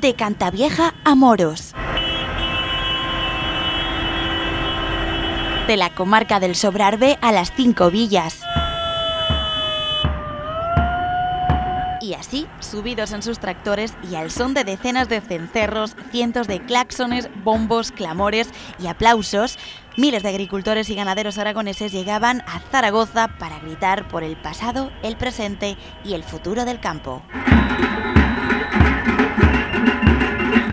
de Cantavieja a Moros. De la comarca del Sobrarbe a las 5 villas. Y así, subidos en sus tractores y al son de decenas de cencerros, cientos de claxones, bombos, clamores y aplausos, miles de agricultores y ganaderos aragoneses llegaban a Zaragoza para gritar por el pasado, el presente y el futuro del campo.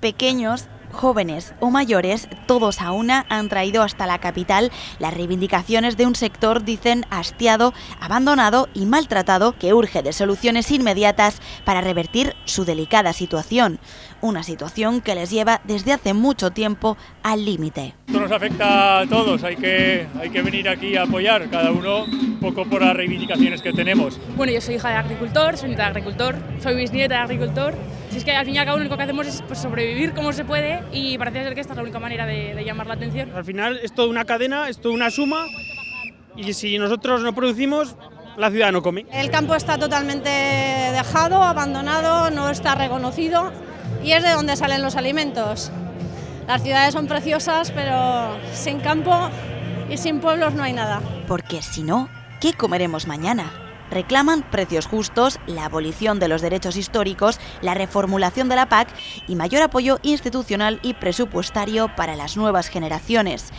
Pequeños, jóvenes o mayores, todos a una han traído hasta la capital las reivindicaciones de un sector, dicen, hastiado, abandonado y maltratado, que urge de soluciones inmediatas para revertir su delicada situación. Una situación que les lleva desde hace mucho tiempo al límite. Esto nos afecta a todos, hay que venir aquí a apoyar, cada uno un poco por las reivindicaciones que tenemos. Bueno, yo soy hija de agricultor, soy nieta de agricultor, soy bisnieta de agricultor. Si es que al fin y al cabo lo único que hacemos es sobrevivir como se puede y parece ser que esta es la única manera de llamar la atención. Al final es toda una cadena, es toda una suma y si nosotros no producimos, la ciudad no come. El campo está totalmente dejado, abandonado, no está reconocido y es de donde salen los alimentos. Las ciudades son preciosas, pero sin campo y sin pueblos no hay nada. Porque si no, ¿qué comeremos mañana? Reclaman precios justos, la abolición de los derechos históricos, la reformulación de la PAC y mayor apoyo institucional y presupuestario para las nuevas generaciones.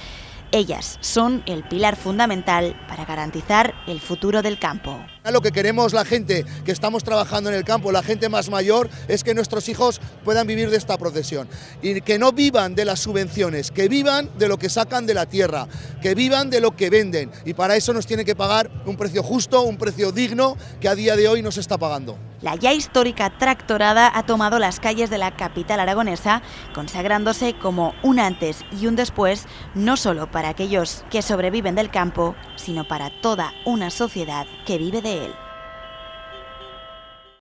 Ellas son el pilar fundamental para garantizar el futuro del campo. Lo que queremos la gente que estamos trabajando en el campo, la gente más mayor, es que nuestros hijos puedan vivir de esta profesión y que no vivan de las subvenciones, que vivan de lo que sacan de la tierra, que vivan de lo que venden, y para eso nos tiene que pagar un precio justo, un precio digno que a día de hoy no se está pagando. La ya histórica tractorada ha tomado las calles de la capital aragonesa, consagrándose como un antes y un después, no solo para aquellos que sobreviven del campo, sino para toda una sociedad que vive de él.